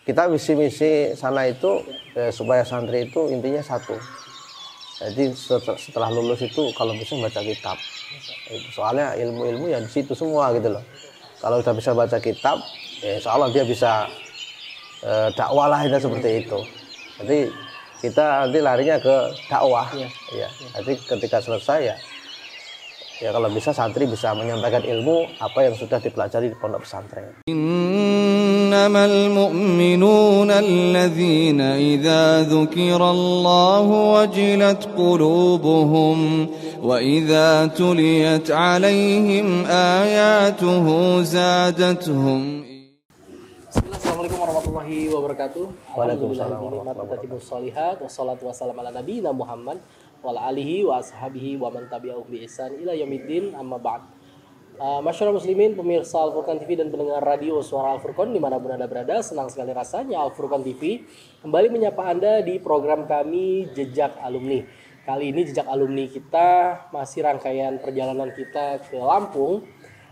kita misi sana itu supaya santri itu intinya satu. Jadi setelah lulus itu kalau bisa baca kitab. Soalnya ilmu-ilmu ya di situ semua gitu loh. Kalau udah bisa baca kitab, ya insya Allah dia bisa dakwah lah itu seperti itu. Jadi kita nanti larinya ke dakwah. Ya. Jadi ketika selesai ya kalau bisa santri bisa menyampaikan ilmu apa yang sudah dipelajari di pondok pesantren. Innamal mu'minuna alladzina idza dzukirallahu wajilat qulubuhum wa idza tuliyat 'alaihim ayatuhu zadatuhum. Assalamualaikum warahmatullahi wabarakatuh. Waalaikumsalam warahmatullahi wabarakatuh. Wassalatu wassalamu ala nabiyina Muhammad wa ala alihi wa ashabihi wa man tabi'ahum bi ihsan ila yaumiddin, amma ba'd. Masyarakat muslimin, pemirsa Al-Furqan TV dan pendengar radio Suara Al-Furqan dimanapun Anda berada, senang sekali rasanya Al-Furqan TV kembali menyapa Anda di program kami Jejak Alumni. Kali ini Jejak Alumni kita masih rangkaian perjalanan kita ke Lampung.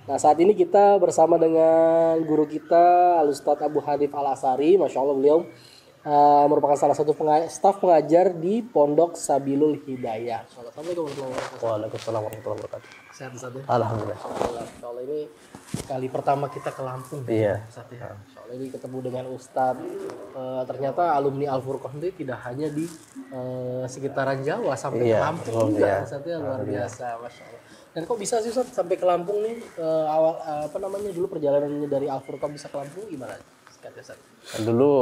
Nah, saat ini kita bersama dengan guru kita Al-Ustadz Abu Hanif Al-Asari. Masya Allah, beliau merupakan salah satu staf pengajar di Pondok Sabilul Hidayah. Assalamualaikum warahmatullahi wabarakatuh. Waalaikumsalam warahmatullahi wabarakatuh. Sehat Ustadz ya? Alhamdulillah. Masya Allah, ini kali pertama kita ke Lampung. Iya. Ustadz ya. Masya Allah, ini ketemu dengan Ustadz. Ternyata alumni Al-Furqan itu tidak hanya di sekitaran Jawa, sampai ke Lampung juga. Ustadz ya, luar biasa. Masya Allah. Dan kok bisa sih Ustadz sampai ke Lampung nih, dulu perjalanannya dari Al-Furqan bisa ke Lampung gimana? Dulu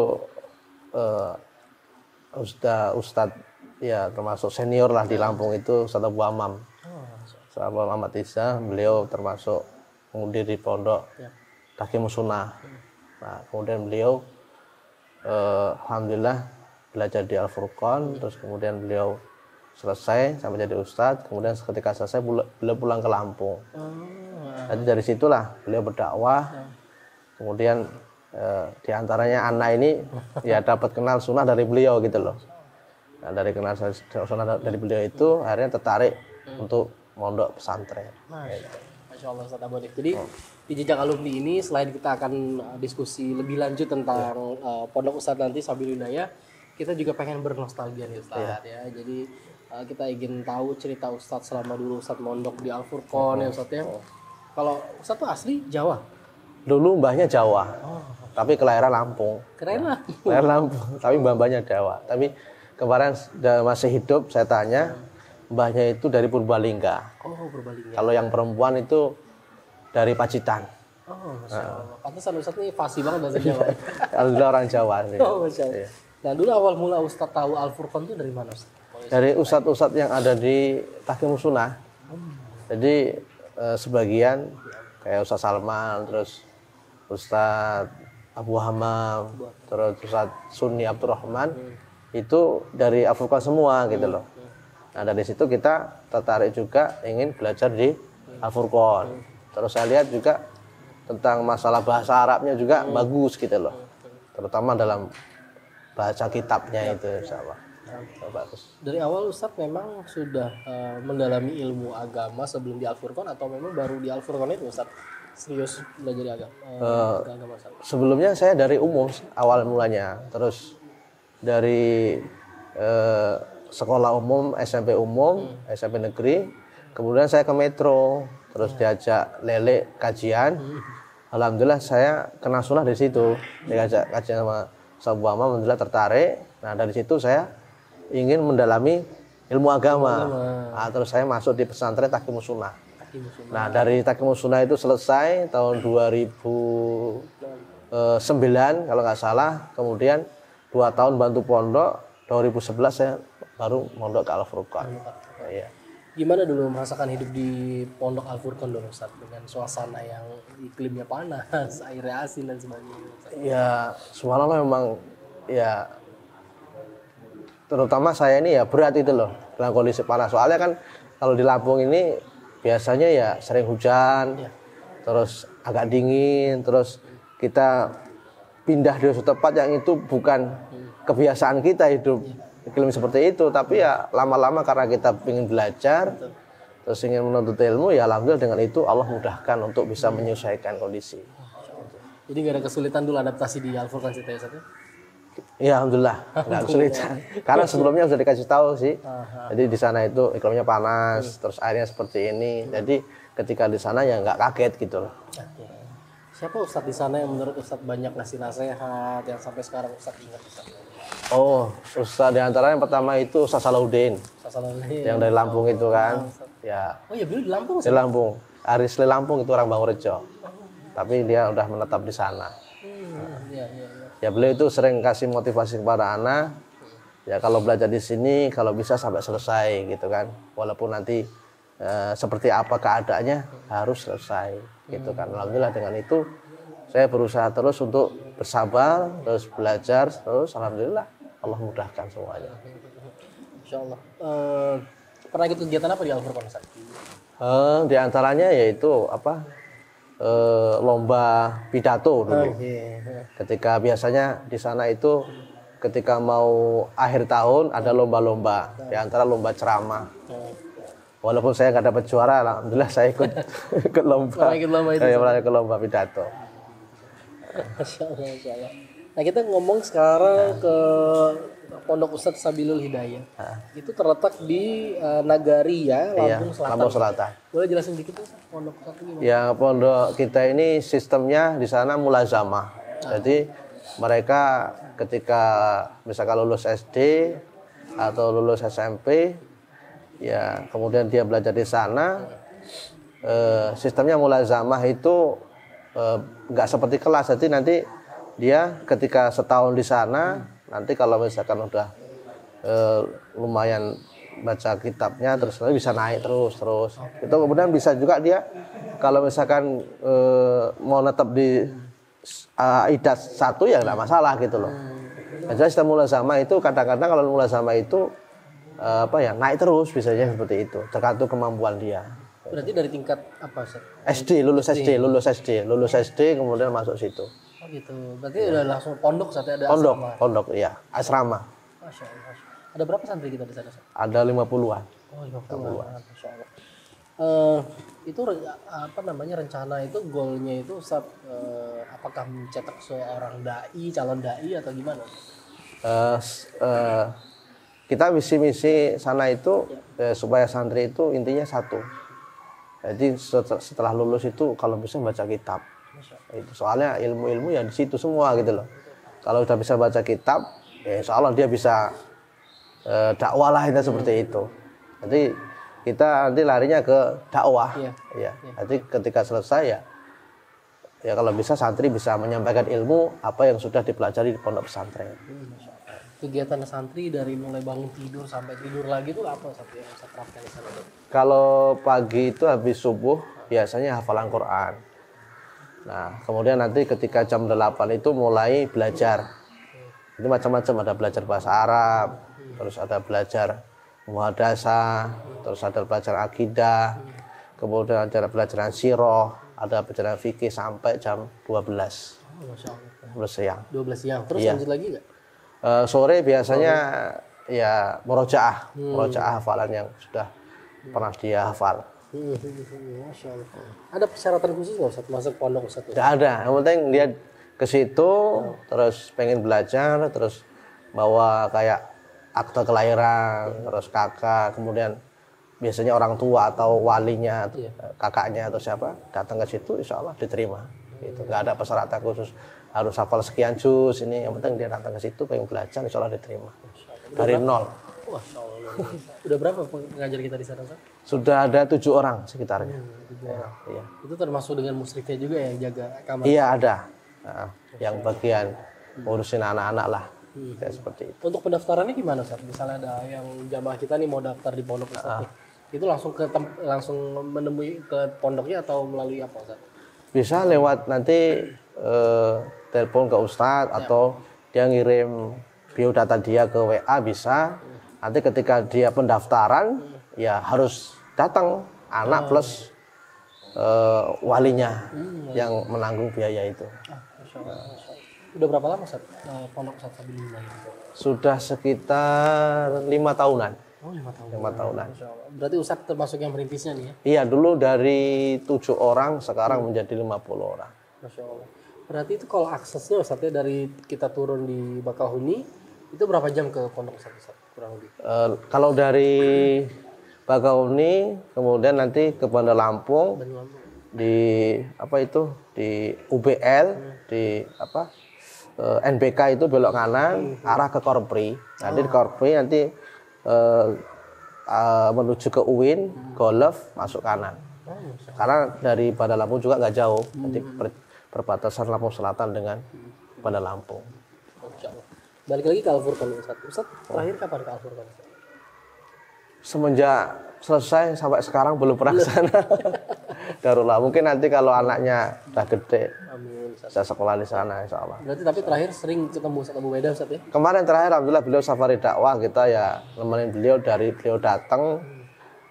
Ustadz ya termasuk senior lah di Lampung itu Ustadz Abu Amam. Ustadz Abu Amam Isa, beliau termasuk pengundi di pondok Taqimus Sunnah. Nah, kemudian beliau alhamdulillah belajar di Al-Furqan, terus kemudian beliau selesai sampai jadi ustadz, kemudian ketika selesai beliau pulang ke Lampung. Jadi dari situlah beliau berdakwah. Kemudian diantaranya anak ini ya dapat kenal sunnah dari beliau gitu loh. Nah, dari kenal sunnah dari beliau itu akhirnya tertarik untuk mondok pesantren. Masya Allah Ustadz Abu Hanif. Jadi di Jejak Alumni ini selain kita akan diskusi lebih lanjut tentang pondok Ustadz nanti Sabilul Hidayah, kita juga pengen bernostalgia nih Ustadz ya. Jadi kita ingin tahu cerita Ustadz selama dulu Ustadz mondok di Al-Furqan ya Ustadz ya. Kalau Ustadz tuh asli Jawa? Dulu mbahnya Jawa, tapi kelahiran Lampung. Kelahiran Lampung, tapi mbahnya Jawa. Tapi kemarin masih hidup, saya tanya, mbahnya itu dari Purbalingga. Oh, Purbalingga. Kalau yang perempuan itu dari Pacitan. Oh, Masya Allah. Pantesan Ustadz ini fasih banget bahasa Jawa. Alhamdulillah orang Jawa. Oh, Masya Allah. Nah, dulu awal mula Ustadz tahu Al-Furqan itu dari mana Ustadz? Dari ustadz-ustadz yang ada di Taqimus Sunnah. Jadi sebagian kayak Ustadz Salman, terus Ustadz Abu Hamam, terus Ustadz Sunni Abdurrahman, itu dari Al-Furqan semua gitu loh. Nah, dari situ kita tertarik juga ingin belajar di Al-Furqan. Terus saya lihat juga tentang masalah bahasa Arabnya juga bagus gitu loh. Terutama dalam baca kitabnya itu insyaallah. Bagus. Dari awal Ustadz memang sudah mendalami ilmu agama sebelum di Al-Furqan, atau memang baru di Al-Furqan itu Ustadz serius belajar agama? Sebelumnya saya dari umum awal mulanya, terus dari sekolah umum, SMP umum, SMP negeri, kemudian saya ke Metro, terus diajak lele kajian. Alhamdulillah saya kenal sunnah dari situ, diajak kajian sama Sabu Amma, alhamdulillah tertarik. Nah, dari situ saya ingin mendalami ilmu agama. Nah, terus saya masuk di pesantren Taqimus Sunnah. Nah, dari Taqimus Sunnah itu selesai tahun 2009 kalau nggak salah. Kemudian 2 tahun bantu pondok, 2011 saya baru mondok ke Al-Furqan. Iya. Gimana dulu merasakan hidup di pondok Al-Furqan dulu Ustadz, dengan suasana yang iklimnya panas, airnya asin dan sebagainya? Ya, subhanallah memang ya, terutama saya ini ya berat itu loh dalam kondisi panas. Soalnya kan kalau di Lampung ini biasanya ya sering hujan, terus agak dingin, terus kita pindah di suatu tempat yang itu bukan kebiasaan kita hidup iklim seperti itu. Tapi ya lama-lama karena kita ingin belajar, terus ingin menuntut ilmu, ya alhamdulillah dengan itu Allah mudahkan untuk bisa menyesuaikan kondisi. Jadi nggak ada kesulitan dulu adaptasi di Al-Furqan City ya Ustaz ya? Iya, alhamdulillah nggak kesulitan. Karena sebelumnya sudah dikasih tahu sih. Jadi di sana itu iklimnya panas, terus airnya seperti ini. Jadi ketika di sana ya nggak kaget gitu loh. Oke. Siapa Ustadz di sana yang menurut Ustadz banyak ngasih nasihat yang sampai sekarang Ustadz ingat Ustadz? Oh, Ustadz di antara yang pertama itu Ustadz Salahuddin Sasalani. yang dari Lampung itu kan. Ya, Oh ya beliau di Lampung di Ustadz? Lampung. Arisli Lampung itu orang Bangurejo. Tapi dia udah menetap di sana. Iya, iya, iya. Ya beliau itu sering kasih motivasi kepada anak. Ya kalau belajar di sini kalau bisa sampai selesai gitu kan. Walaupun nanti seperti apa keadaannya harus selesai gitu kan. Alhamdulillah dengan itu saya berusaha terus untuk bersabar, terus belajar, terus alhamdulillah Allah mudahkan semuanya. Insya Allah. Pernah ikut kegiatan apa di Al-Furqan Ustadz? Di antaranya yaitu apa? Lomba pidato dulu. Ketika biasanya di sana itu ketika mau akhir tahun ada lomba-lomba, di antara lomba ceramah. Walaupun saya nggak dapat juara, alhamdulillah saya ikut ikut lomba. Saya pernah ikut lomba pidato. Masya Allah, Masya Allah. Nah kita ngomong sekarang ke Pondok Ustadz Sabilul Hidayah. Itu terletak di Nagaria, Lampung Selatan. Lampung Selatan. Boleh jelasin dikit Ustadz, Pondok Ustadz itu gimana? Ya pondok kita ini sistemnya di sana mulazamah. Jadi mereka ketika misalkan lulus SD atau lulus SMP, ya kemudian dia belajar di sana. Sistemnya mulazamah itu nggak seperti kelas. Jadi nanti dia ketika setahun di sana, nanti kalau misalkan udah lumayan baca kitabnya terus bisa naik terus. Itu kemudian bisa juga dia kalau misalkan mau netap di idat 1 ya nggak masalah gitu loh. Jadi sistem mulazamah itu kadang-kadang kalau mulazamah itu naik terus bisanya seperti itu tergantung kemampuan dia. Berarti dari tingkat apa Ustaz? lulus SD kemudian masuk situ. Oh gitu. Berarti udah langsung pondok Ustaz, ada asrama. Pondok iya, asrama. Masya Allah. Ada berapa santri kita di sana Ustaz? Ada 50-an. Oh 50-an. Masya Allah. Itu rencana itu goalnya itu Ustaz, apakah mencetak seorang calon dai atau gimana? Kita misi sana itu supaya santri itu intinya satu. Jadi setelah lulus itu kalau bisa baca kitab. Itu soalnya ilmu-ilmu ya di situ semua gitu loh. Kalau udah bisa baca kitab, ya insya Allah dia bisa dakwah lah itu seperti itu. Jadi kita nanti larinya ke dakwah. Ya. Jadi ketika selesai ya kalau bisa santri bisa menyampaikan ilmu apa yang sudah dipelajari di pondok pesantren. Kegiatan santri dari mulai bangun tidur sampai tidur lagi itu apa yang Ustaz terapkan di sana? Kalau pagi itu habis subuh biasanya hafalan Quran. Nah, kemudian nanti ketika jam 8 itu mulai belajar. Itu macam-macam, ada belajar bahasa Arab, terus ada belajar muhadasah, terus ada belajar akidah, kemudian ada pelajaran sirah, ada pelajaran fikih sampai jam 12. Masya Allah. 12 siang. 12 siang. Terus lanjut lagi nggak? Sore biasanya ya murojaah hafalan yang sudah pernah dia hafal. Masya Allah. Ada persyaratan khusus nggak Ustaz masuk pondok Ustaz? Tidak ada, yang penting dia ke situ terus pengen belajar, terus bawa kayak akte kelahiran, terus kakak, kemudian biasanya orang tua atau walinya, kakaknya atau siapa datang ke situ, insya Allah diterima. Gitu. Nggak ada persyaratan khusus harus hafal sekian juz ini, yang penting dia datang ke situ pengen belajar, insya Allah diterima dari nol. Masya Allah. Udah berapa pengajar kita di sana Ustaz? Sudah ada 7 orang sekitarnya. 7 orang. Iya. Itu termasuk dengan musyrifnya juga yang jaga kamar? Iya ada. Yang bagian ngurusin anak-anak lah. Kayak seperti itu. Untuk pendaftarannya gimana Ustaz? Misalnya ada yang jamaah kita nih mau daftar di pondok Ustaz. Itu langsung menemui ke pondoknya atau melalui apa Ustaz? Bisa lewat nanti telepon ke Ustadz atau dia ngirim biodata dia ke WA bisa. Nanti ketika dia pendaftaran ya harus datang anak plus walinya yang menanggung biaya itu. Masya Allah. Udah berapa lama Ustaz pondok Ustaz Sabilul Hidayah? Sudah sekitar 5 tahunan. Oh 5 tahun. 5 tahunan. Berarti Ustaz termasuk yang merintisnya nih ya? Iya dulu dari 7 orang sekarang menjadi 50 orang. Masya Allah. Berarti itu kalau aksesnya Ustaz ya, dari kita turun di Bakauheni itu berapa jam ke pondok Ustaz? Kurang lebih. Kalau dari Bakauheni kemudian nanti ke Bandar Lampung, di apa itu di UBL, di apa NBK itu belok kanan arah ke Korpri. Nanti di Korpri nanti menuju ke UIN, Golf masuk kanan. Karena dari Bandar Lampung juga nggak jauh, nanti perbatasan Lampung Selatan dengan Bandar Lampung. Balik lagi ke Al-Furqan Ustaz. Ustaz terakhir kapan ke Al-Furqan? Semenjak selesai sampai sekarang belum pernah ke sana. Darullah. Mungkin nanti kalau anaknya udah gede, Amin. bisa sekolah di sana insya Allah. Berarti tapi terakhir sering ketemu Ustaz Abu Beda Ustaz ya? Kemarin terakhir alhamdulillah beliau safari dakwah, kita ya nemenin beliau dari beliau datang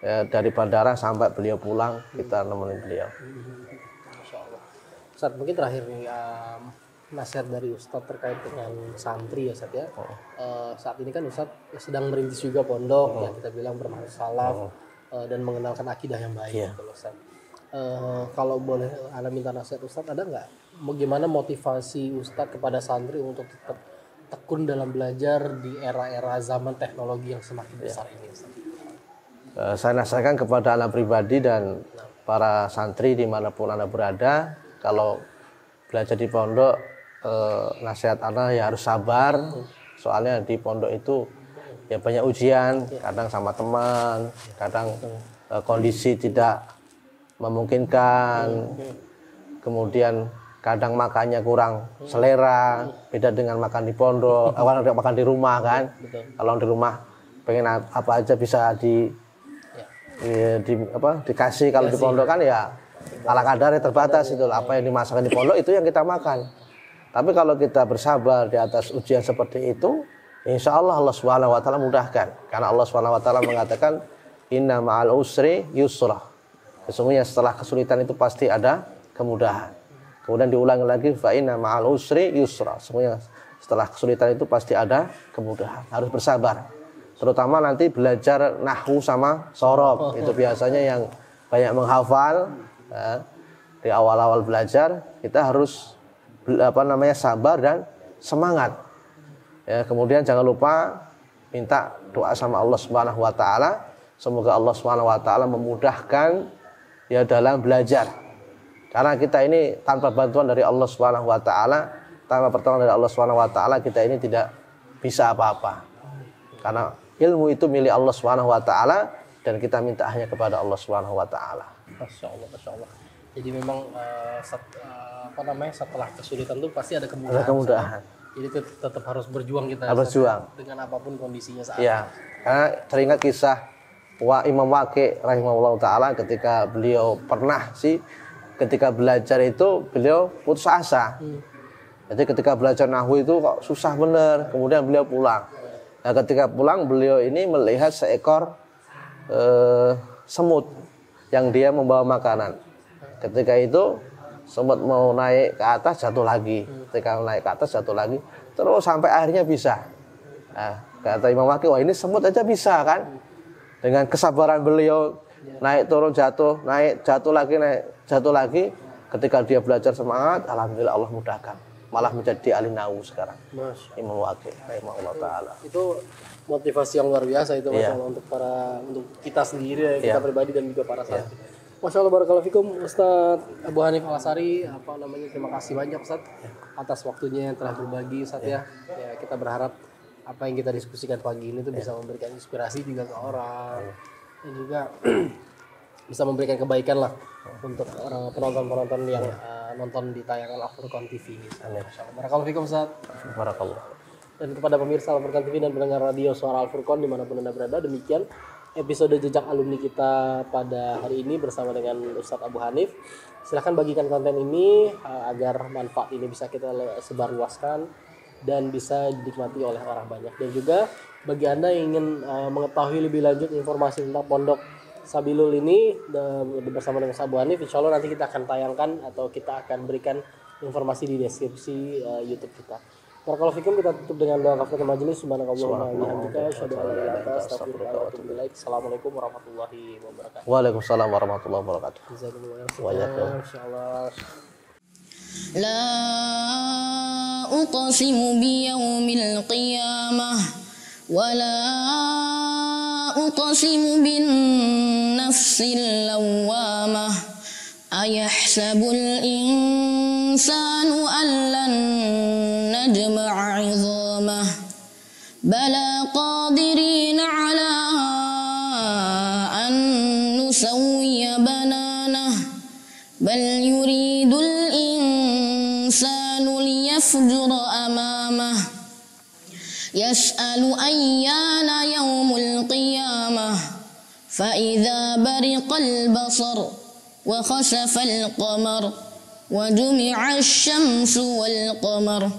ya, dari bandara sampai beliau pulang kita nemenin beliau. Masya Allah. Ustaz mungkin terakhir nih nasihat dari Ustaz terkait dengan santri ya Ustaz ya. Saat ini kan Ustaz sedang merintis juga pondok yang kita bilang bermanhaj salaf dan mengenalkan akidah yang baik gitu Ustaz. Kalau boleh Ana minta nasihat Ustaz, ada nggak bagaimana motivasi Ustaz kepada santri untuk tetap tekun dalam belajar di era-era zaman teknologi yang semakin besar ini Ustaz? Saya nasihatkan kepada anak pribadi dan para santri dimanapun anak berada, kalau belajar di pondok, nasihat anak ya harus sabar, soalnya di pondok itu ya banyak ujian, kadang sama teman, kadang kondisi tidak memungkinkan, kemudian kadang makannya kurang selera, beda dengan makan di pondok, makan di rumah kan. Kalau di rumah pengen apa aja bisa dikasih, kalau di pondok kan ya ala kadarnya terbatas, itu apa yang dimasakan di pondok itu yang kita makan. Tapi kalau kita bersabar di atas ujian seperti itu, insya Allah Allah Subhanahu Wa Taala mudahkan, karena Allah Subhanahu Wa Taala mengatakan inna ma'al usri yusra. Sesungguhnya setelah kesulitan itu pasti ada kemudahan. Kemudian diulangi lagi fa inna ma'al usri yusra. Sesungguhnya setelah kesulitan itu pasti ada kemudahan. Harus bersabar. Terutama nanti belajar nahwu sama sorof. Itu biasanya yang banyak menghafal ya. Di awal-awal belajar kita harus sabar dan semangat. Ya, kemudian jangan lupa minta doa sama Allah Subhanahu Wa Taala. Semoga Allah Subhanahu Wa Taala memudahkan ya dalam belajar. Karena kita ini tanpa bantuan dari Allah Subhanahu Wa Taala, tanpa pertolongan dari Allah Subhanahu Wa Taala, kita ini tidak bisa apa-apa. Karena ilmu itu milik Allah Subhanahu Wa Taala dan kita minta hanya kepada Allah Subhanahu Wa Taala. Masya Allah. Jadi memang setelah kesulitan itu pasti ada kemudahan. Ada kemudahan. Jadi tetap harus berjuang kita. Berjuang dengan apapun kondisinya saat ya. Karena teringat kisah Imam Waqi rahimahullah ta'ala ketika beliau pernah ketika belajar itu beliau putus asa. Jadi ketika belajar nahwu itu kok susah bener, kemudian beliau pulang. Nah ketika pulang beliau ini melihat seekor semut yang dia membawa makanan. Ketika itu semut mau naik ke atas jatuh lagi, ketika naik ke atas jatuh lagi, terus sampai akhirnya bisa. Nah, kata Imam Waqi, wah ini semut aja bisa kan? Dengan kesabaran beliau naik turun jatuh, naik jatuh lagi, naik jatuh lagi. Ketika dia belajar semangat, alhamdulillah Allah mudahkan. Malah menjadi ahli nahwu sekarang. Imam Waqi rahimahullah taala. Itu motivasi yang luar biasa itu Masya Allah untuk kita sendiri, kita pribadi dan juga para santri. Masya Allah, barakallahu fikum Ustaz Abu Hanif Al-Asari, terima kasih banyak Ustaz atas waktunya yang telah berbagi Ustaz ya. Kita berharap apa yang kita diskusikan pagi ini tuh bisa memberikan inspirasi juga ke orang dan juga bisa memberikan kebaikan lah untuk orang penonton-penonton yang nonton di tayangan Al-Furqan TV ini. Barakallahu fikum Ustaz. Barakallah. Dan kepada pemirsa Al-Furqan TV dan pendengar radio Suara Al-Furqan dimanapun Anda berada, demikian episode jejak alumni kita pada hari ini bersama dengan Ustadz Abu Hanif. Silahkan bagikan konten ini agar manfaat ini bisa kita sebarluaskan dan bisa dinikmati oleh orang banyak. Dan juga bagi Anda yang ingin mengetahui lebih lanjut informasi tentang Pondok Sabilul ini bersama dengan Ustadz Abu Hanif, insya Allah nanti kita akan tayangkan atau kita akan berikan informasi di deskripsi YouTube kita. Barakallahu fikum, kita tutup dengan doa kafaratul majelis. Subhanakallahumma wa bihamdika asyhadu an la ilaha illa anta astaghfiruka wa atubu ilaik. Assalamualaikum warahmatullahi wabarakatuh. Waalaikumsalam warahmatullahi wabarakatuh. Jazakumullah khairan. Insyaallah. لا أقسم بيوم القيامة ولا أقسم بالنفس اللوامة أيحسب الإنسان أن لن نجمع عظامه بلى قادرين على أن نسوي بنانه بل يريد الإنسان ليفجر أمامه يسأل أيان يوم القيامة فإذا برق البصر وخسف القمر وجمع الشمس والقمر